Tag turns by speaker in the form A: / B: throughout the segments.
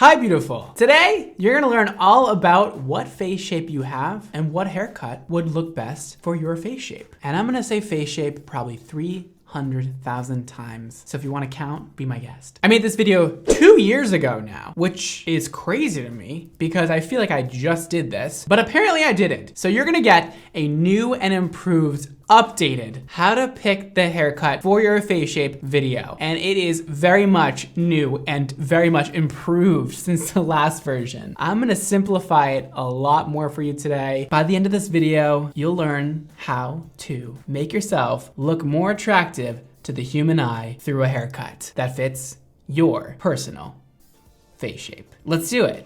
A: Hi, beautiful. Today, you're gonna learn all about what face shape you have and what haircut would look best for your face shape. And I'm gonna say face shape probably 300,000 times. So if you wanna count, be my guest. I made this video 2 years ago now, which is crazy to me because I feel like I just did this, but apparently I didn't. So you're gonna get a new and improved updated how to pick the haircut for your face shape video. And it is very much new and very much improved since the last version. I'm gonna simplify it a lot more for you today. By the end of this video, you'll learn how to make yourself look more attractive to the human eye through a haircut that fits your personal face shape. Let's do it.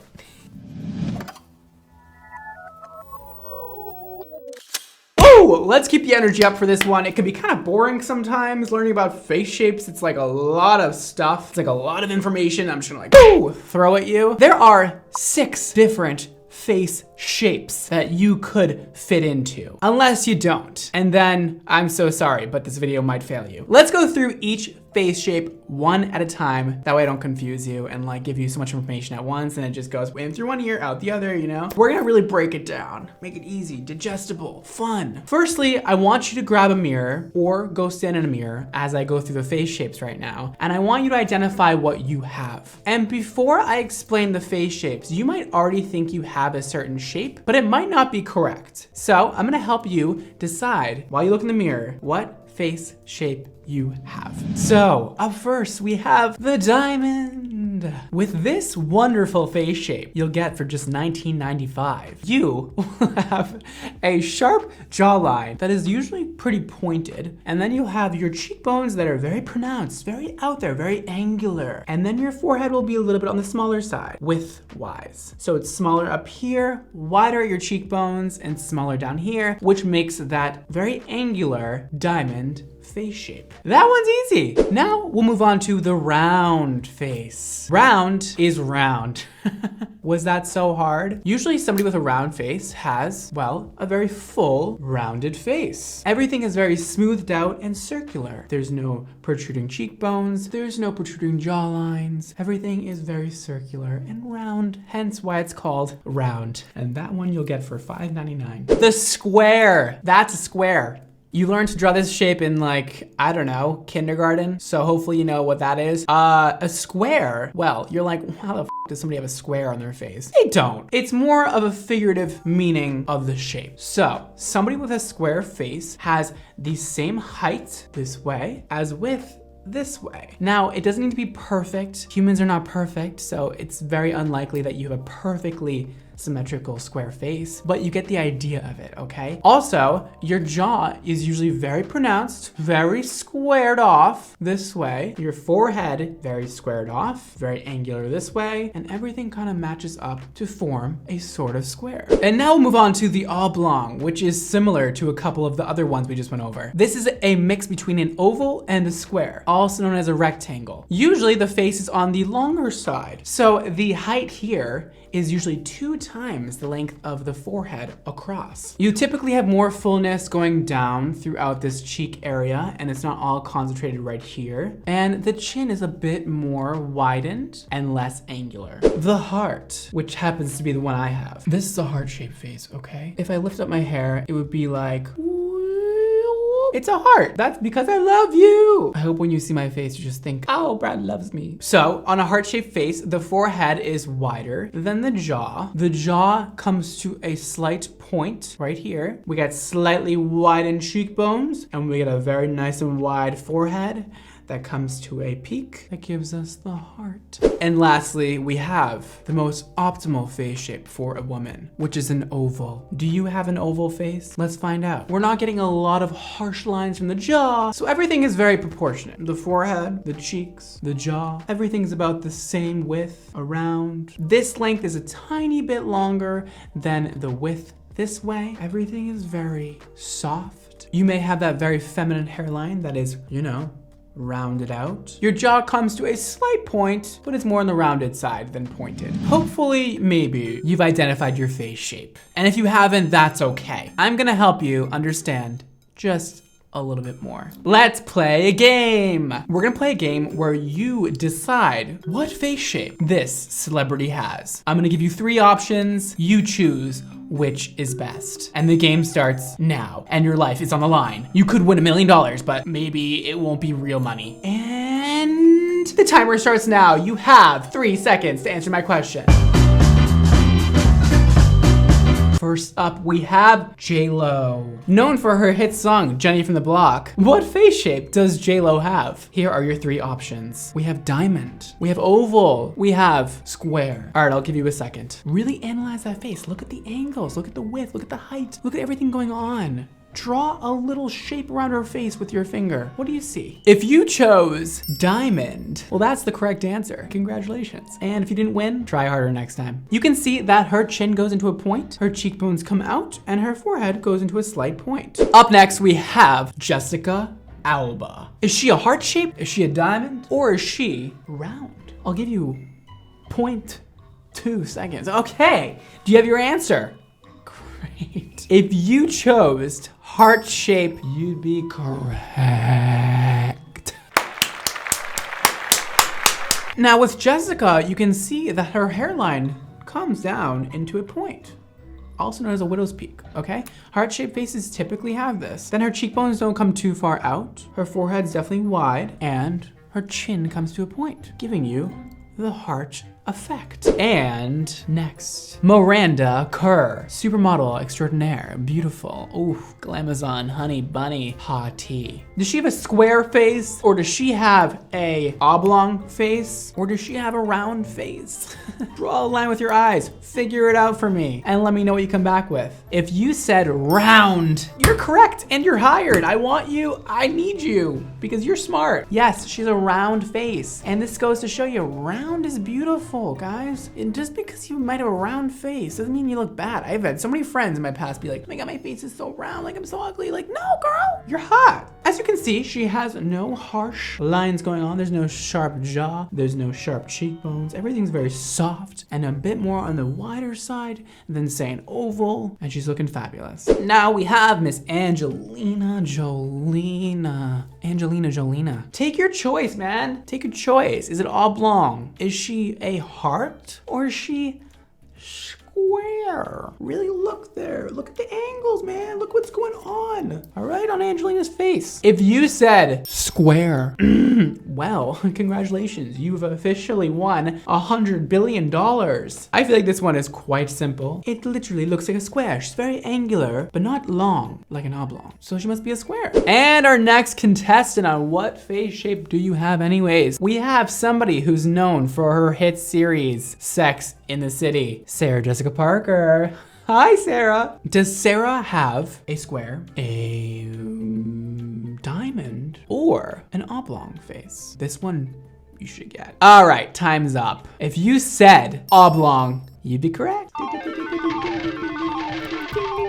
A: Let's keep the energy up for this one. It can be kind of boring sometimes learning about face shapes. It's like a lot of stuff. It's like a lot of information. I'm just gonna like throw at you. There are 6 different face shapes that you could fit into, unless you don't. And then I'm so sorry, but this video might fail you. Let's go through each face shape one at a time. That way I don't confuse you and like give you so much information at once and it just goes in through one ear, out the other, you know? We're gonna really break it down, make it easy, digestible, fun. Firstly, I want you to grab a mirror or go stand in a mirror as I go through the face shapes right now. And I want you to identify what you have. And before I explain the face shapes, you might already think you have a certain shape, but it might not be correct. So I'm gonna help you decide while you look in the mirror, what face shape you have. So up first we have the diamond. With this wonderful face shape you'll get for just $19.95, you will have a sharp jawline that is usually pretty pointed, and then you'll have your cheekbones that are very pronounced, very out there, very angular, and then your forehead will be a little bit on the smaller side, width-wise. So it's smaller up here, wider at your cheekbones, and smaller down here, which makes that very angular diamond face shape. That one's easy. Now we'll move on to the round face. Round is round. Was that so hard? Usually somebody with a round face has, well, a very full, rounded face. Everything is very smoothed out and circular. There's no protruding cheekbones. There's no protruding jawlines. Everything is very circular and round, hence why it's called round. And that one you'll get for $5.99. The square. That's a square. You learned to draw this shape in like, I don't know, kindergarten. So hopefully you know what that is. A square, well, you're like, how the f does somebody have a square on their face? They don't. It's more of a figurative meaning of the shape. So somebody with a square face has the same height this way as width this way. Now, it doesn't need to be perfect. Humans are not perfect, so it's very unlikely that you have a perfectly symmetrical square face, but you get the idea of it, okay? Also, your jaw is usually very pronounced, very squared off this way. Your forehead, very squared off, very angular this way, and everything kind of matches up to form a sort of square. And now we'll move on to the oblong, which is similar to a couple of the other ones we just went over. This is a mix between an oval and a square, also known as a rectangle. Usually the face is on the longer side, so the height here is usually 2 times the length of the forehead across. You typically have more fullness going down throughout this cheek area, and it's not all concentrated right here. And the chin is a bit more widened and less angular. The heart, which happens to be the one I have. This is a heart-shaped face, okay? If I lift up my hair, it would be like, it's a heart. That's because I love you. I hope when you see my face, you just think, oh, Brad loves me. So on a heart-shaped face, the forehead is wider than the jaw. The jaw comes to a slight point right here. We got slightly widened cheekbones, and we get a very nice and wide forehead that comes to a peak that gives us the heart. And lastly, we have the most optimal face shape for a woman, which is an oval. Do you have an oval face? Let's find out. We're not getting a lot of harsh lines from the jaw, so everything is very proportionate. The forehead, the cheeks, the jaw, everything's about the same width around. This length is a tiny bit longer than the width this way. Everything is very soft. You may have that very feminine hairline that is, you know, rounded out. Your jaw comes to a slight point, but it's more on the rounded side than pointed. Hopefully, maybe, you've identified your face shape. And if you haven't, that's okay. I'm gonna help you understand just a little bit more. Let's play a game. We're gonna play a game where you decide what face shape this celebrity has. I'm gonna give you 3 options. You choose which is best. And the game starts now, and your life is on the line. You could win $1 million, but maybe it won't be real money. And the timer starts now. You have 3 seconds to answer my question. First up, we have J-Lo. Known for her hit song, Jenny from the Block. What face shape does J-Lo have? Here are your 3 options. We have diamond, we have oval, we have square. All right, I'll give you a second. Really analyze that face. Look at the angles, look at the width, look at the height, look at everything going on. Draw a little shape around her face with your finger. What do you see? If you chose diamond, well, that's the correct answer. Congratulations. And if you didn't win, try harder next time. You can see that her chin goes into a point, her cheekbones come out, and her forehead goes into a slight point. Up next, we have Jessica Alba. Is she a heart shape? Is she a diamond? Or is she round? I'll give you 0.2 seconds. Okay, do you have your answer? Great. If you chose heart shape, you'd be correct. Now with Jessica, you can see that her hairline comes down into a point, also known as a widow's peak, okay? Heart-shaped faces typically have this. Then her cheekbones don't come too far out, her forehead's definitely wide, and her chin comes to a point, giving you the heart effect. And next, Miranda Kerr, supermodel extraordinaire, beautiful, ooh, glamazon, honey bunny, hottie. Does she have a square face, or does she have a oblong face, or does she have a round face? Draw a line with your eyes, figure it out for me, and let me know what you come back with. If you said round, you're correct and you're hired. I want you, I need you, because you're smart. Yes, she's a round face, and this goes to show you round is beautiful, guys. And just because you might have a round face doesn't mean you look bad. I've had so many friends in my past be like, oh my God, my face is so round, like I'm so ugly. Like, no, girl, you're hot. As you can see, she has no harsh lines going on. There's no sharp jaw. There's no sharp cheekbones. Everything's very soft and a bit more on the wider side than say an oval. And she's looking fabulous. Now we have Miss Angelina Jolina. Angelina Jolina. Take your choice, man. Take your choice. Is it oblong? Is she a heart or is she square? Really look there. Look at the angles, man. Look what's going on. All right, on Angelina's face. If you said square, well, congratulations. You've officially won $100 billion. I feel like this one is quite simple. It literally looks like a square. She's very angular, but not long like an oblong. So she must be a square. And our next contestant on What Face Shape Do You Have Anyways? We have somebody who's known for her hit series, Sex in the City, Sarah Jessica Parker. Hi, Sarah. Does Sarah have a square, a diamond, or an oblong face? This one you should get. All right, time's up. If you said oblong, you'd be correct.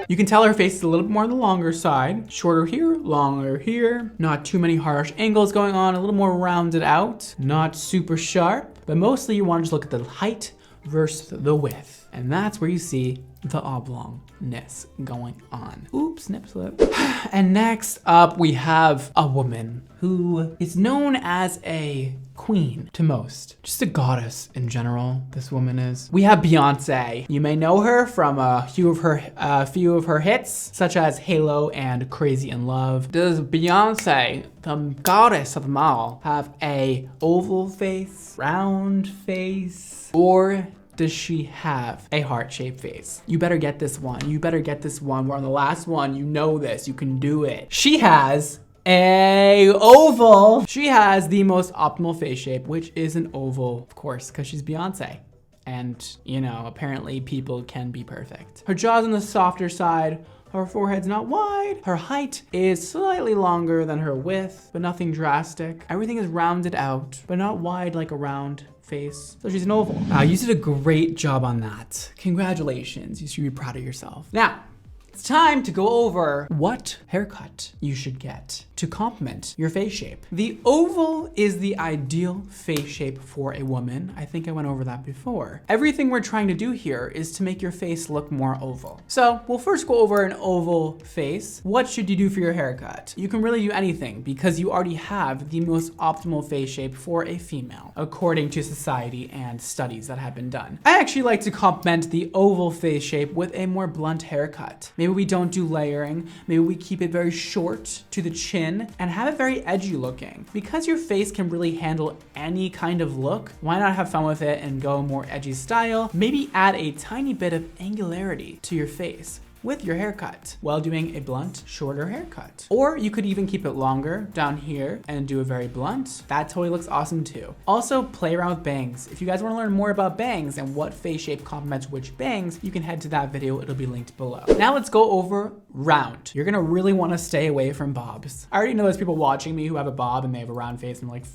A: You can tell her face is a little bit more on the longer side. Shorter here, longer here. Not too many harsh angles going on, a little more rounded out. Not super sharp, but mostly you want to just look at the height versus the width. And that's where you see the oblongness going on. Oops, snip slip. And next up, we have a woman who is known as a queen to most. Just a goddess in general, this woman is. We have Beyonce. You may know her from a few of her hits, such as Halo and Crazy in Love. Does Beyonce, the goddess of them all, have a oval face, round face, or does she have a heart-shaped face? You better get this one. You better get this one. We're on the last one. You know this. You can do it. She has a oval. She has the most optimal face shape, which is an oval, of course, because she's Beyonce. And, you know, apparently people can be perfect. Her jaw's on the softer side. Her forehead's not wide. Her height is slightly longer than her width, but nothing drastic. Everything is rounded out, but not wide like a round face. So she's an oval. You did a great job on that. Congratulations. You should be proud of yourself. Now, It's time to go over what haircut you should get to complement your face shape. The oval is the ideal face shape for a woman. I think I went over that before. Everything we're trying to do here is to make your face look more oval. So we'll first go over an oval face. What should you do for your haircut? You can really do anything because you already have the most optimal face shape for a female, according to society and studies that have been done. I actually like to complement the oval face shape with a more blunt haircut. Maybe we don't do layering. Maybe we keep it very short to the chin and have it very edgy looking. Because your face can really handle any kind of look, why not have fun with it and go more edgy style? Maybe add a tiny bit of angularity to your face with your haircut while doing a blunt, shorter haircut. Or you could even keep it longer down here and do a very blunt. That totally looks awesome too. Also, play around with bangs. If you guys wanna learn more about bangs and what face shape complements which bangs, you can head to that video, it'll be linked below. Now let's go over round. You're gonna really wanna stay away from bobs. I already know there's people watching me who have a bob and they have a round face and I'm like,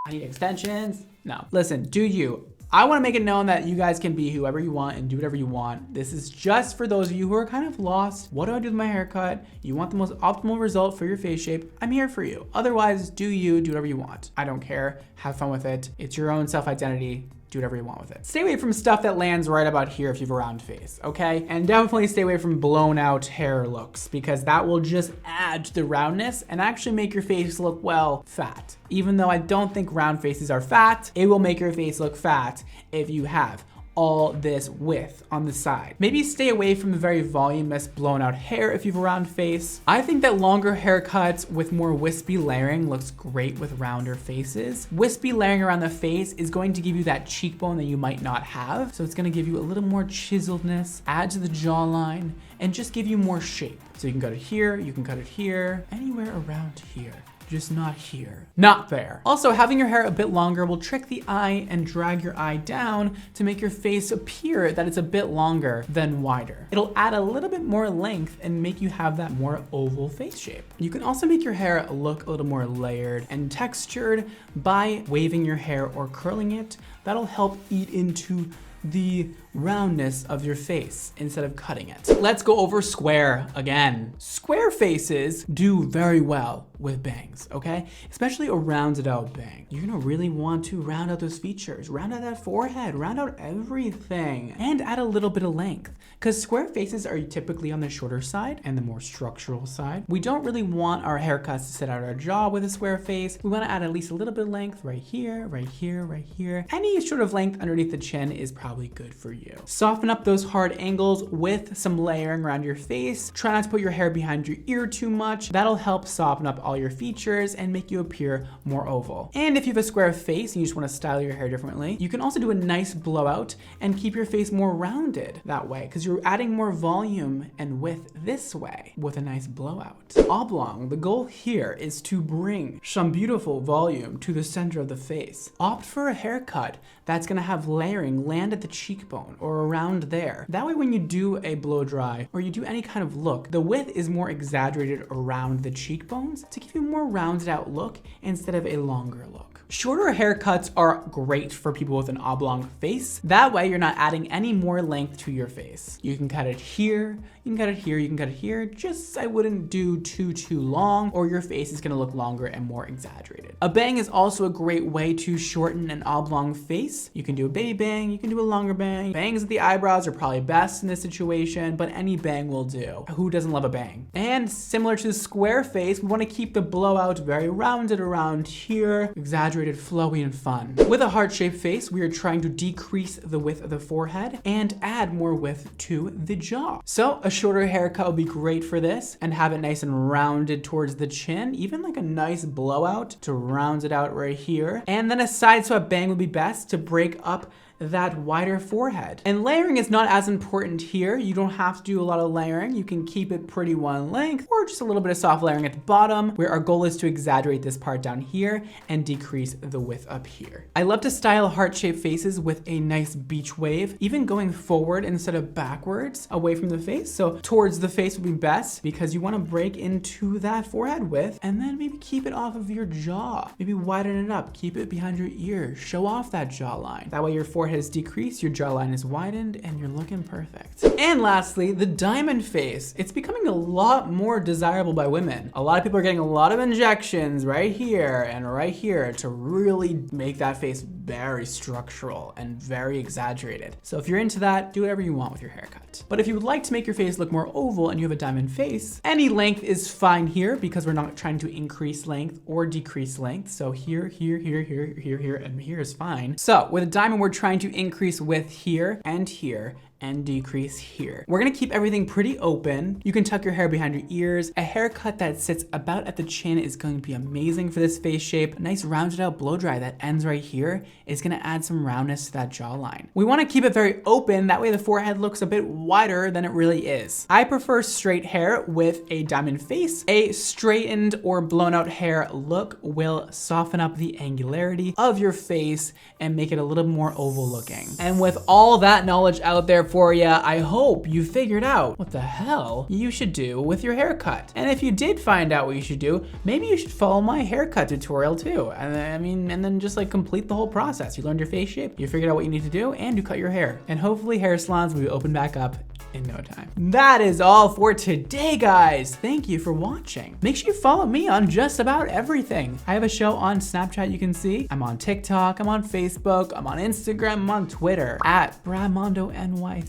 A: I need extensions. No, listen, do you. I want to make it known that you guys can be whoever you want and do whatever you want. This is just for those of you who are kind of lost. What do I do with my haircut? You want the most optimal result for your face shape? I'm here for you. Otherwise, do you, do whatever you want. I don't care. Have fun with it. It's your own self-identity. Do whatever you want with it. Stay away from stuff that lands right about here if you have a round face, okay? And definitely stay away from blown out hair looks because that will just add to the roundness and actually make your face look, well, fat. Even though I don't think round faces are fat, it will make your face look fat if you have all this width on the side. Maybe stay away from the very voluminous blown out hair if you have a round face. I think that longer haircuts with more wispy layering looks great with rounder faces. Wispy layering around the face is going to give you that cheekbone that you might not have. So it's gonna give you a little more chiseledness, add to the jawline, and just give you more shape. So you can cut it here, you can cut it here, anywhere around here. Just not here, not there. Also, having your hair a bit longer will trick the eye and drag your eye down to make your face appear that it's a bit longer than wider. It'll add a little bit more length and make you have that more oval face shape. You can also make your hair look a little more layered and textured by waving your hair or curling it. That'll help eat into the roundness of your face instead of cutting it. Let's go over square again. Square faces do very well with bangs, okay? Especially a rounded out bang. You're gonna really want to round out those features, round out that forehead, round out everything, and add a little bit of length. Because square faces are typically on the shorter side and the more structural side. We don't really want our haircuts to sit out our jaw with a square face. We wanna add at least a little bit of length right here, right here, right here. Any sort of length underneath the chin is probably good for you. Soften up those hard angles with some layering around your face. Try not to put your hair behind your ear too much. That'll help soften up all your features and make you appear more oval. And if you have a square face and you just want to style your hair differently, you can also do a nice blowout and keep your face more rounded that way because you're adding more volume and width this way with a nice blowout. Oblong, the goal here is to bring some beautiful volume to the center of the face. Opt for a haircut that's gonna have layering land at the cheekbone or around there. That way when you do a blow dry or you do any kind of look, the width is more exaggerated around the cheekbones to give you a more rounded out look instead of a longer look. Shorter haircuts are great for people with an oblong face. That way you're not adding any more length to your face. You can cut it here, you can cut it here, you can cut it here. Just I wouldn't do too long or your face is gonna look longer and more exaggerated. A bang is also a great way to shorten an oblong face. You can do a baby bang, you can do a longer bang. Bangs at the eyebrows are probably best in this situation, but any bang will do. Who doesn't love a bang? And similar to the square face, we wanna keep the blowout very rounded around here, exaggerated, flowy, and fun. With a heart-shaped face, we are trying to decrease the width of the forehead and add more width to the jaw. So a shorter haircut would be great for this and have it nice and rounded towards the chin, even like a nice blowout to round it out right here. And then a side swept bang would be best to break up that wider forehead. And layering is not as important here. You don't have to do a lot of layering. You can keep it pretty one length or just a little bit of soft layering at the bottom, where our goal is to exaggerate this part down here and decrease the width up here. I love to style heart-shaped faces with a nice beach wave, even going forward instead of backwards away from the face. So towards the face would be best because you want to break into that forehead width and then maybe keep it off of your jaw. Maybe widen it up, keep it behind your ears, show off that jawline. That way your forehead forehead is decreased, your jawline is widened, and you're looking perfect. And lastly, the diamond face. It's becoming a lot more desirable by women. A lot of people are getting a lot of injections right here and right here to really make that face very structural and very exaggerated. So if you're into that, do whatever you want with your haircut. But if you would like to make your face look more oval and you have a diamond face, any length is fine here because we're not trying to increase length or decrease length. So here, here, here, here, here, here, and here is fine. So with a diamond, we're trying to increase width here and here and decrease here. We're gonna keep everything pretty open. You can tuck your hair behind your ears. A haircut that sits about at the chin is going to be amazing for this face shape. A nice rounded out blow dry that ends right here is gonna add some roundness to that jawline. We wanna keep it very open, that way the forehead looks a bit wider than it really is. I prefer straight hair with a diamond face. A straightened or blown out hair look will soften up the angularity of your face and make it a little more oval looking. And with all that knowledge out there for you, I hope you figured out what the hell you should do with your haircut. And if you did find out what you should do, maybe you should follow my haircut tutorial too. And then just like complete the whole process. You learned your face shape, you figured out what you need to do, and you cut your hair. And hopefully hair salons will be open back up in no time. That is all for today, guys. Thank you for watching. Make sure you follow me on just about everything. I have a show on Snapchat you can see. I'm on TikTok, I'm on Facebook, I'm on Instagram, I'm on Twitter at BradmondoNYC.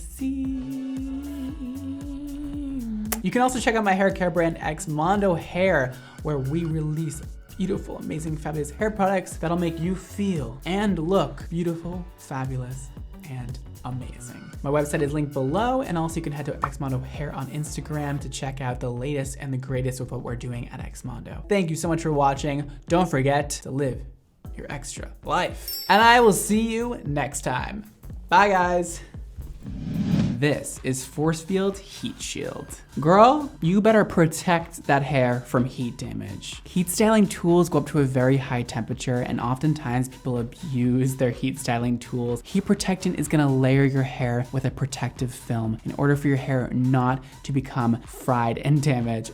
A: You can also check out my hair care brand Xmondo Hair, where we release beautiful, amazing, fabulous hair products that'll make you feel and look beautiful, fabulous, and amazing. My website is linked below, and also you can head to Xmondo Hair on Instagram to check out the latest and the greatest with what we're doing at Xmondo. Thank you so much for watching. Don't forget to live your extra life. And I will see you next time. Bye, guys. This is Force Field Heat Shield. Girl, you better protect that hair from heat damage. Heat styling tools go up to a very high temperature, and oftentimes people abuse their heat styling tools. Heat protectant is gonna layer your hair with a protective film in order for your hair not to become fried and damaged